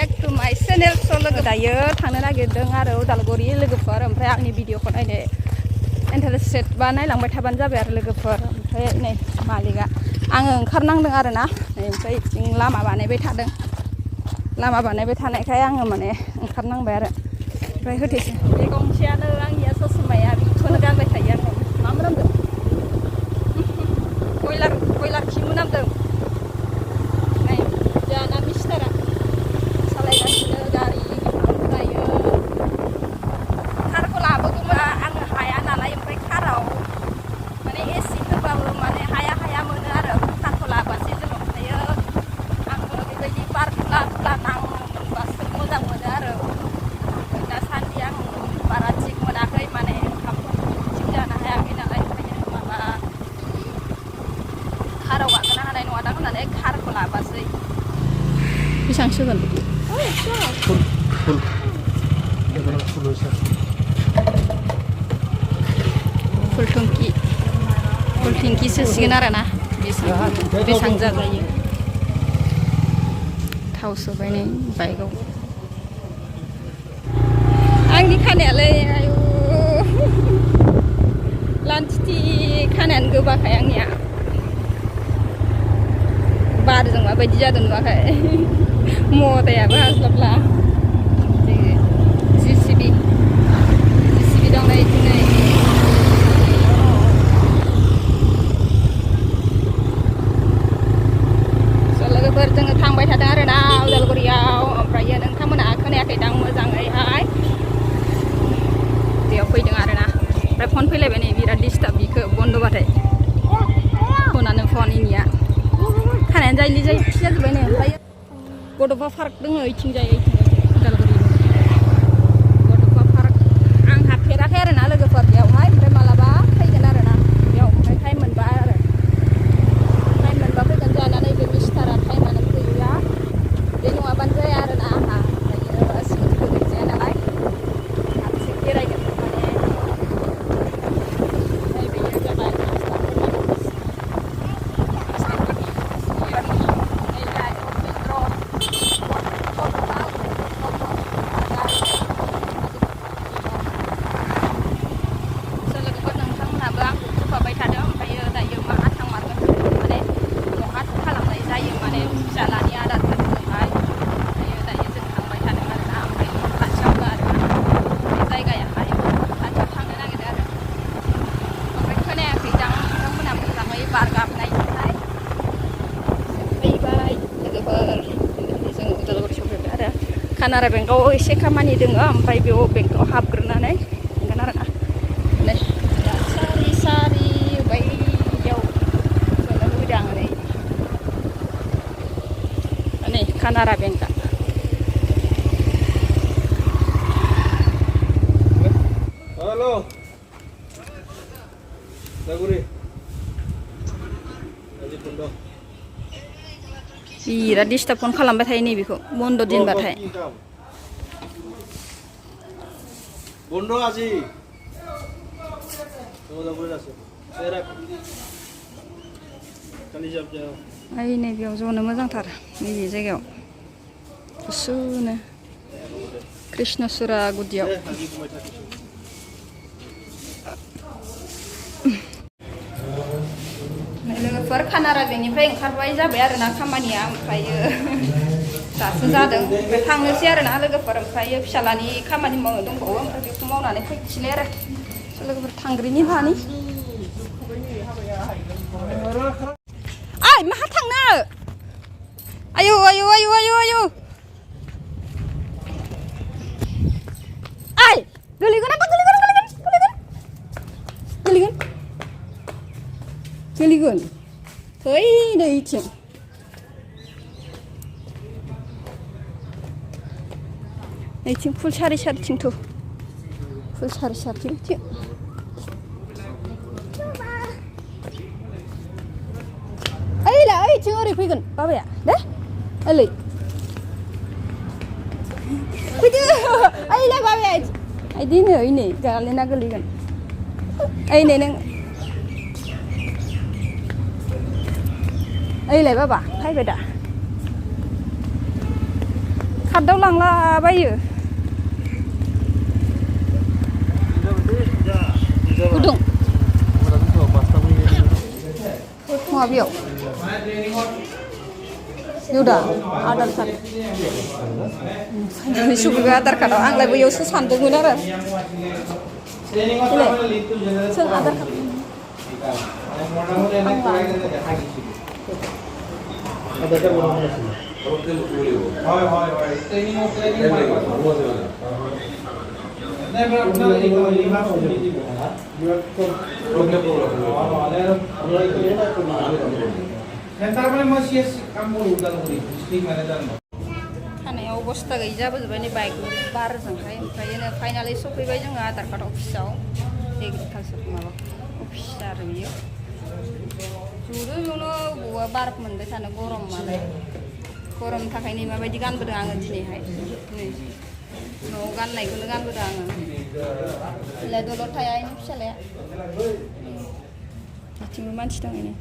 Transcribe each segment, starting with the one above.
back to my channel so logo dayo थांनो नागिरदों आरो उदालगुरि लोगोफोर ओमफ्राय आंनि भिडिअखौ नायनो इन्टारेस्टेड बा नायलांबाय थाबानो जाबाय आरो लोगोफोर ओमफ्राय नै मालिकआ आङो ओंखारनांदों आरो ना ओमफ्राय जों लामा बानायबाय थादों लामा बानायबाय थानायखाय आङो माने ओंखारनांबाय आरो ओमफ्राय होथेसै बे गंसेयानो आंनिया ससमाया बेखौनो गानबाय थायो आङो मा मोनामदों बयलार खि मोनामदों नै जोंहाना मिस्टारा सालायगासिनो गारि ओमफ्रायो कारखौ लाबोगौबा आङो हाया नालाय ओमफ्राय काराव माने एसि होबाबो माने हाया मोनो आरो कारखौ लाबासो जोङो ओमफ्रायो आङो बेबायदि बार खुला नांबासो मोजां मोनो आरो दासान्दि आं बारा थिग मोनाखै माने थिग जानो हायाखै नालाय ओंखायनो माबा काराव गाखोनो हानाय नङा दां होननानै कारखौ लाबासै बेसेबां सोगोन फुल टेंकि सोसिगोन आरो ना बेसेबां जाजायो थाव सोबाय नै बाइकआव आंनि खानायालाय आयु लान्थिथि खानायानो गोबाखाय आंनिया बारजों माबायदि जादों नुवाखै मदायाबो हास्लाबला जिसिबि दं नै दिनै लोगोफोर जोङो थांबाय थादों आरो ना उदालगुरियाव ओमफ्राय नोंथांमोना खोनायाखैदां मोजाङैहाय बेयाव फैदों आरो ना ओमफ्राय फन फैलायबाय नै बिराद डिस्टार्ब बिखौ बन्द'बाथाय फनानो फन इनिया खानायानो जायलि जाजोब्बाय नै ओमफ्राय गथ'फा पार्क दङ ओइथिंजाय उदालगुरि गथ'फा पार्क आं हाबफेराखै आरो ना लोगोफोर बेयावहाय ओमफ्राय मालाबा फैगोन आरो ना बेयाव ओमफ्राय टाइम मोनबा फैगोन जोंहा नैबे मिस्टारा टाइमानो फैया बे नङाबानो जाया आरो ना आंहा ओमफ्रायो स्कुटिबो गैजाया नालाय हारसिं बेरायगोन माने नैबेयो जाबाय कानारा बेंकआव एसे खामानि दङ ओमफ्राय बेयाव बेंकआव हाबग्रोनानै थांगोन आरो ना नै सारि बैयाव जोंनो लुबैदों आङो नै कानारा बेंकआ हेलो उदालगुरि बिराद डिस्टार्ब फन खालामबाय थायो नैबेखौ बन्द' दिनबाथाय बन्द' आजि ओइ नैबेयाव ज'नो मोजांथार नैबे जायगायाव गुसुनो कृष्णसुरा गुदियाव लोगोफोर कानारा बेंकनिफ्राय ओंखारबाय जाबाय आरो ना खामानिया ओमफ्रायो दासो जादों ओमफ्राय थांनोसै आरो ना लोगोफोर ओमफ्रायो फिसालानि खामानि मावनो दंबावो ओमफ्राय बेखौ मावनानै फैफिनलै आरो लोगोफोर थांग्रिनि मानि ओइ माहा थांनो आयु ओइ गोलैगोन थै नै इथिं नैथिं फुल सारि सारिथिंथ' फुल सारि सारिथिं ओइला ओइथिं ओरै फैगोन बाबाया दे ओलै फैदो ओइला बाबाया इदिनो नै गालेना गोलैगोन ओइ नै नों ओइलाय बाबा फैबाय दा खादाव लांलाबायो गुदुं माबेयाव Yaudah, Aadhaar card. Sugih Aadhaar card. Anglai bayau sesandung benar. Ini, sel Aadhaar card. खानायाव अबस्था गैयि जाबोजोब्बाय नै बाइक बारजोंहाय ओमफ्राय फाइनालि सफैबाय जोङो आधार कार्ड अफिसाव एग्रिकालचार माबा अफिस आरो बियो जुदो बेयावनो बबावबा बार मोनबाय थानो गरम मालाय गरमनि थाखाय नै माबायदि गानबोदों आङो दिनैहाय नै न'आव गाननायखौनो गानबोदों आङो बिलाय दलर थाया इनि फिसालाया बिथिंबो मानसि दं इनि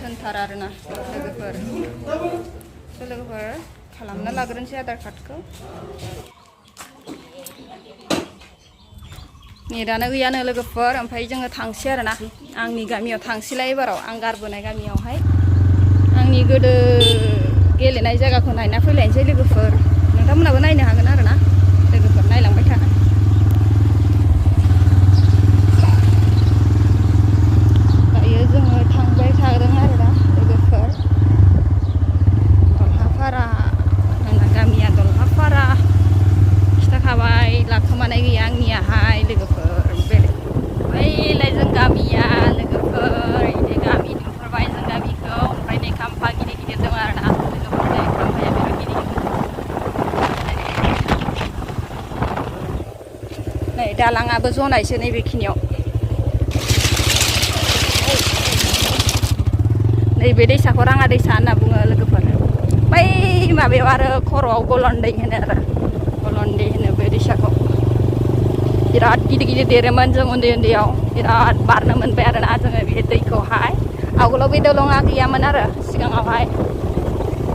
थोनथार आरोना लोगोफोर खालामना लाग्रोनोसै आधार कार्डखौ नेटानो गैयानो लोगोफोर ओमफ्राय जोङो थांसै आरोना आंनि गामियाव थांसैलाय एबाराव आं गारबोनाय गामियावहाय आंनि गोदो गेलेनाय जायगाखौ नायना फैलायनोसै लोगोफोर नोंथांमोनाबो नायनो हागोन आरोना लोगोफोर नायलांबाय था दायो जोङो थांबाय थादों आरोना लोगोफोर दलहापारा आंना गामिया दलहापारा खिथाखाबाय लाखोमानाय गैया आंनियाहाय लोगोफोर बैलाय जों गामिया लोगोफोर इदि गामि नुहरबाय जों गामिखौ ओमफ्राय नै खाम्फा गिदिर गिदिर दं आरोना लोगोफोर नै खाम्फाया बिराद गिदिर नै दालाङाबो जनायसो नै बेखिनियाव नैबे दैसाखौ राङा दैसा होनना बुङो लोगोफोर बै माबायाव आरो खर'आव गलन्दै होनो आरो गलन्दै होनो बे दैसाखौ बिराद गिदिर गिदिर देरोमोन जों उन्दै उन्दैयाव बिराद बारनो मोनबाय आरोना जोङो बे दैखौहाय आवगोलाव बे दलङा गैयामोन आरो सिगाङावहाय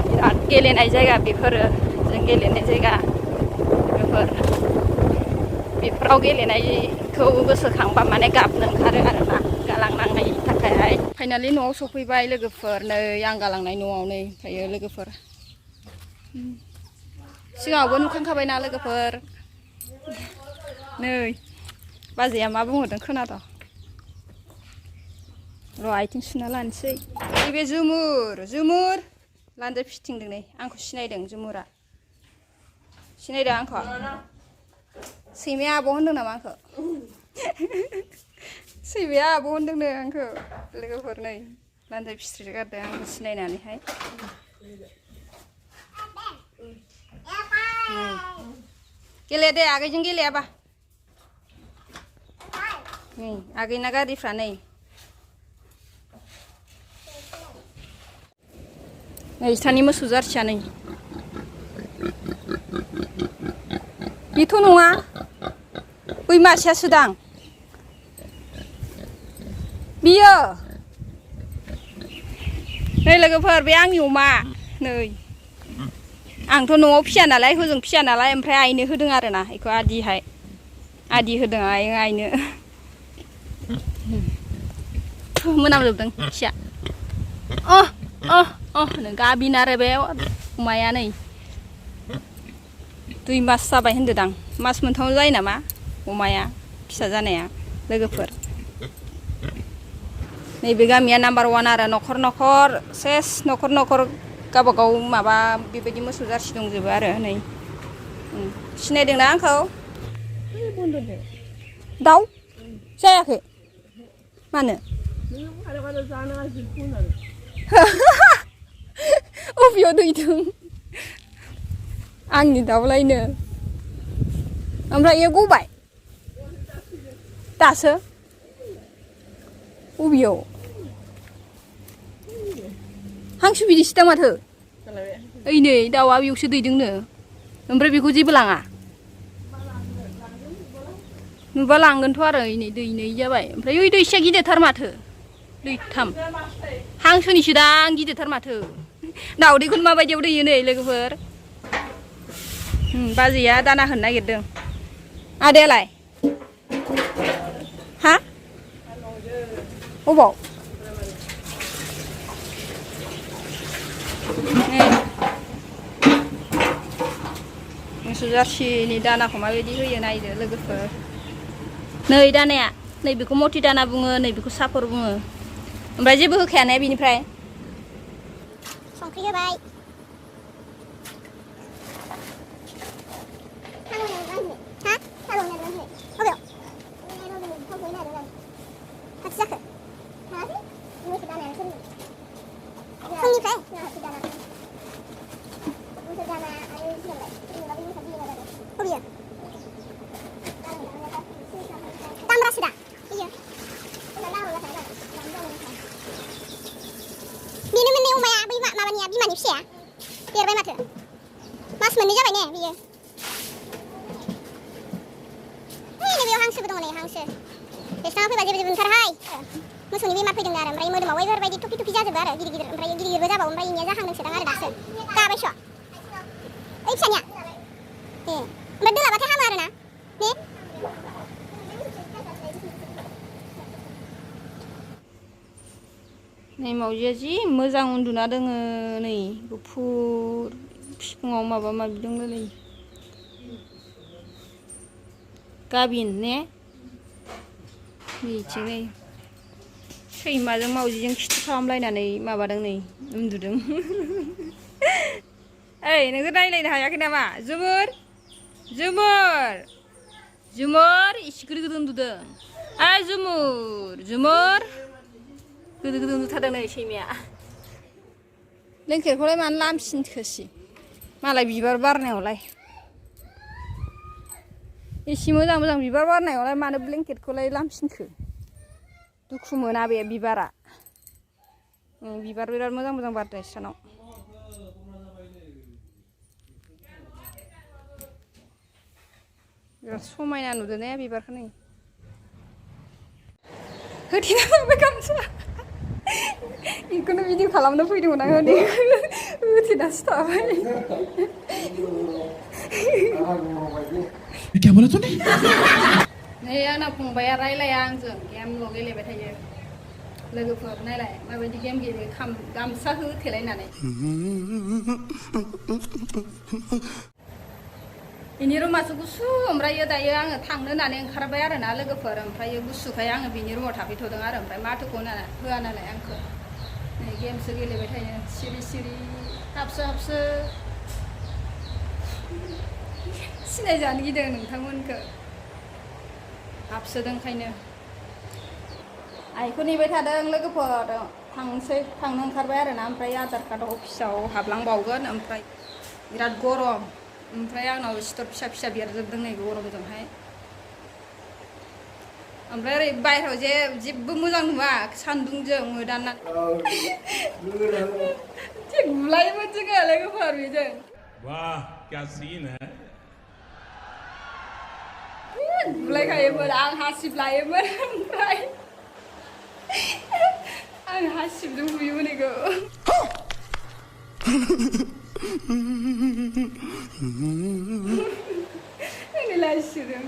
बिराद गेलेनाय जायगा बेफोरो जों गेलेनाय जायगा बेफोराव गेलेनायखौ गोसोखांबा माने गाबनो ओंखारो आरोना गालांनांनायनि थाखायहाय फाइनालि न'आव सफैबाय लोगोफोर नै आं गालांनाय न'आव नै ओमफ्रायो लोगोफोर सिगाङावबो नुखांखाबायना लोगोफोर नै बाजैया मा बुंहरदों खोनादों र' आथिं सुना लानोसै नैबे जुमुर लान्जाय फिथिंदों नै आंखौ सिनायदों जुमुरा सिनायदों आंखौ सैमाया आब' होनदों नामा आंखौ सैमाया आब' होनदोंनो आंखौ लोगोफोर नै लान्जाय फिथ्रि गारदों आंखौ सिनायनानैहाय गेले दे आगैजों गेलेयाबा नै आगैना गारिफ्रा नै नैजिथानि मोसौ जारसिया नै बेथ' नङा बै मासेयासो दां बियो नै लोगोफोर बे आंनि अमा नै आंथ' न'आव फिया नालाय हजों फिया नालाय ओमफ्राय आइनो होदों आरोना बेखौ आदि होदों आइनो मोनामजोबदों खिया गाबिन आरो बे अमाया नै 2 मास जाबाय होनदोदां मास मोनथाम जायो नामा अमाया फिसा जानाया लोगोफोर नैबे गामिया नाम्बार 1 आरो न'खर सेस न'खर गावबागाव माबा बेबायदि मोसौ जारसि दंजोबो आरो नै सिनायदोंना आंखौ दाउ जायाखै मानो अबेयाव दैदों आंनि दाउलायनो ओमफ्राय इयो गबाय दासो अबेयाव हांसो बिदिसो दा माथो ओइ नै दाउआ बेयावसो दैदोंनो ओमफ्राय बेखौ जेबो लाङा नुबा लांगोनथ' आरो नै दैनै जाबाय ओमफ्राय ओइ दैसिया गिदिरथार माथो दैथाम हांसोनिसो दां गिदिरथार माथो दाउदैखौनो माबायदियाव दैयो नै लोगोफोर बाजैया दाना होनो नागिरदों आदायालाय हा अबाव मोसौ जारसिनि दानाखौ माबायदि होयो नायदो लोगोफोर नै दानाया नैबेखौ मथि दाना बुङो नैबेखौ सापर बुङो ओमफ्राय जेबो होखाया ने बिनिफ्राय संख्रि होबाय हा हालौनानै अबेयाव खाथि जाखो थाङाखै मोसौ दानायानो सोरनि फुंनिफ्राय मोसौ दाना आरो अबेयो दामब्रासो दा बेयो बेनो मोननै अमाया बै माबानिया बिमानि फिसाया देरबाय माथो मास मोननै जाबाय ने बियो नैबेयाव हांसोबो दङ नै हांसो बेसां फैबा जेबो ओंखारहाय मोसौनि बेमार फैदों आरो ओमफ्राय मोदोमाव बेफोरबायदि टुपि टुपि जाजोबो आरो गिदिर गिदिर ओमफ्राय गिदिर गिदिरबो जाबावो ओमफ्राय इनिया जाहांदोंसोदां आरो दासो गाबायस' ओइ फिसानिया ए ओमफ्राय दोलाबाथाय हामो आरो ना ने नै मावजिया जि मोजां उन्दुना दोङो नै गुफुर बिखुङाव माबा माबि दंलै गाबिन ने बिथिं नै सैमाजों मावजिजों खिथु खालामलायनानै माबादों नै उन्दुदों ओइ नोङो रायलायनो हायाखै नामा जुमुर जुमुर जुमुर इसे गोदो गोदो उन्दुदों ओइ जुमुर जुमुर गोदो गोदो उन्दुथारदों नै सैमाया लेंखेरखौलाय मानो लामसिनखोसि मालाय बिबार बारनायावलाय एसे मोजां मोजां बिबार बारनायावलाय मानो ब्लेंकेटखौलाय लामसिनखो दुखु मोना बे बिबारा बिबार बिराद मोजां मोजां बारदों इसानाव बिराद समायना नुदों ने बिबारखौ नै होथेना लांबाय गामसा बेखौनो भिडिअ खालामनो फैदोंमोन आं होथेनासो थाबाय क्या बोला तूने नै आंना फंबाया रायलाया आंजों गेमल' गेलेबाय थायो लोगोफोर नायलाय माबायदि गेम गेलेयो गामसा होथेलायनानै बिनि रुमासो गुसु ओमफ्राय दायो आङो थांनो होननानै ओंखारबाय आरो ना लोगोफोर ओमफ्राय गुसुखाय आङो बिनि रुमाव थाफैथ'दों आरो ओमफ्राय माथोखौ होआ नालाय आंखौ नै गेमसो गेलेबाय थायो सिरि सिरि हाबसो हाबसो सिनायजानो गिदों नोंथांमोनखौ हाबसोदों ओंखायनो आइखौ नेबाय थादों लोगोफोर थांनो ओंखारबाय आरो ना ओमफ्राय आधार कार्ड अफिसाव हाबलांबावगोन ओमफ्राय बिराद गरम ओमफ्राय आंनाव सिथर फिसा फिसा बेरजोबदों नै गरमजोंहाय ओमफ्राय ओरै बायह्रायाव जेबो मोजां नुवा सान्दुंजों मोदानना गुलायोमोन जोङो लोगोफोर बेजों वाह क्या सीन है गुलायखायोमोन आं हासिब लायोमोन ओमफ्राय आं हासिबजों बुयोमोन बेखौ आंनि लासिदों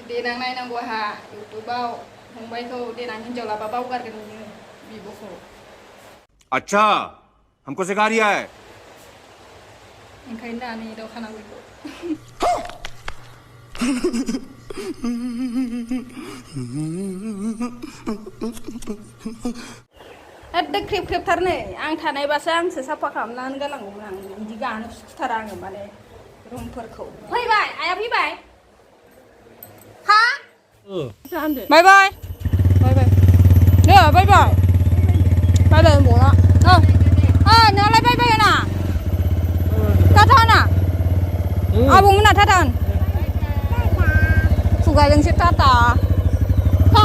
देनां नायनांगौ आंहा इउटुबाव फंबायखौ देनां हिन्जाव लाबा बावगारगोन नोङो बिब'खौ अच्छा हमको सिखा रिया है ओंखायनो दानि दखानाव बेखौ एकदम ख्रेब ख्रेबथार नै आं थानायबासो आंसो साफा खालामनानै गालांगौमोन आं बिदि गानो सुखुथारा आङो माने रुमफोरखौ फैबाय आइया फैबाय हा बाय बाय बाय बाय ने बाय बाय बाय बाय 뭐라 नोंलाय बाय बाय होना टाटा होना आबौमोना टाटा होन खुगाजोंसो टाटा हा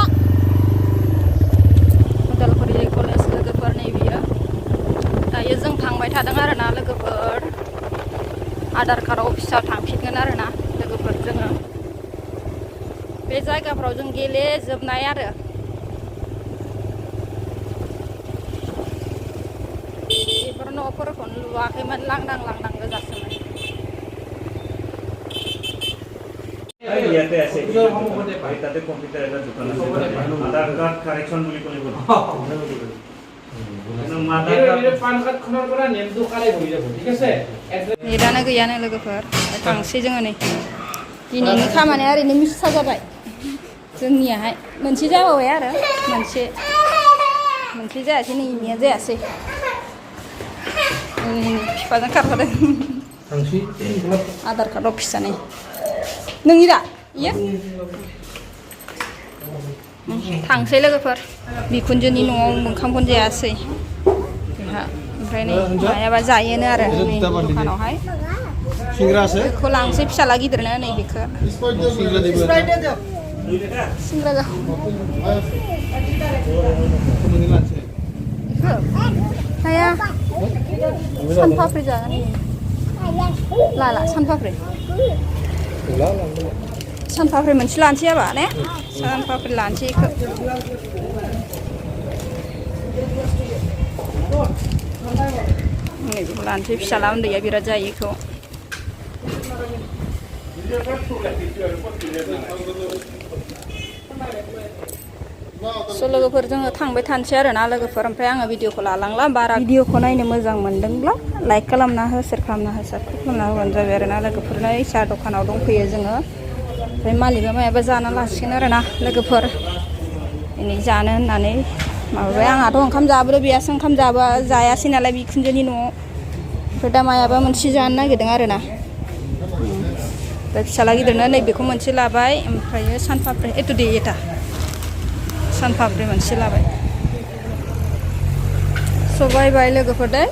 उदालगुरि कलेज लोगोफोर नै बियो दायो जों थांबाय थादों आरो ना लोगोफोर आधार कार्ड अफिसाव थांफिनगोन आरो ना लोगोफोर जोङो बे जायगाफ्राव जों गेलेजोबनाय आरो न'फोरखौनो लुवाखैमोन लांदां गोजासोमोन ইয়াতে আছে তাতে কম্পিউটাৰ এটা দোকান আছে আধাৰ কাৰ্ড কাৰেকশ্যন বুলি ক'লে पान कार्ड खनार পৰা নেমটো কালে হৈ যাব ঠিক আছে नेटानो गैयानो लोगोफोर थांसै जोङो नै दिनैनि खामानिया ओरैनो मिसा जाबाय जोंनियाहाय मोनसे जाबावबाय आरो मोनसे जायासै नै इनिया जायासै बिफाजों खारफादों आधार कार्ड अफिस जानाय नोंनि दा इयो थांसै लोगोफोर बिखुनजोनि न'आव ओंखामखौनो जायासै जोंहा ओमफ्राय नै मायाबा जायोनो आरो नै दखानावहाय बेखौ लांसै फिसाला गिदिरनो नै बेखौ सिंग्रा जा हाया सानफाफ्रि जागोन लाला सानफाफ्रि मोनसे लानोसै जाबा ने सानफाफ्रि लानोसै बेखौ नैबेखौ लानोसै फिसाला उन्दैया बिराद जायो बेखौ लोगोफोर जोङो थांबाय थानोसै आरोना लोगोफोर ओमफ्राय आङो भिडिअखौ लालांला बारा भिडिअखौ नायनो मोजां मोनदोंब्ला लाइक खालामना हो शेयार खालामना हो साबस्क्राइब खालामना होबानो जाबाय आरोना लोगोफोरनो साहा दखानाव दंफैयो जोङो ओमफ्राय मालिकआ मायाबा जाना लासिगोन आरोना लोगोफोर दिनै जानो होननानै माबाबाय आंहाथ' ओंखाम जाबोदो बेयासो ओंखाम जायासै नालाय बिखुनजोनि न'आव ओमफ्राय दा मायाबा मोनसे जानो नागिरदों आरोना ओमफ्राय फिसाला गिदिरनो नैबेखौ मोनसे लाबाय ओमफ्राय सानफाफ्रि एथ' दे एथा सानफाफ्रि मोनसे लाबाय स' बाय बाय लोगोफोर दे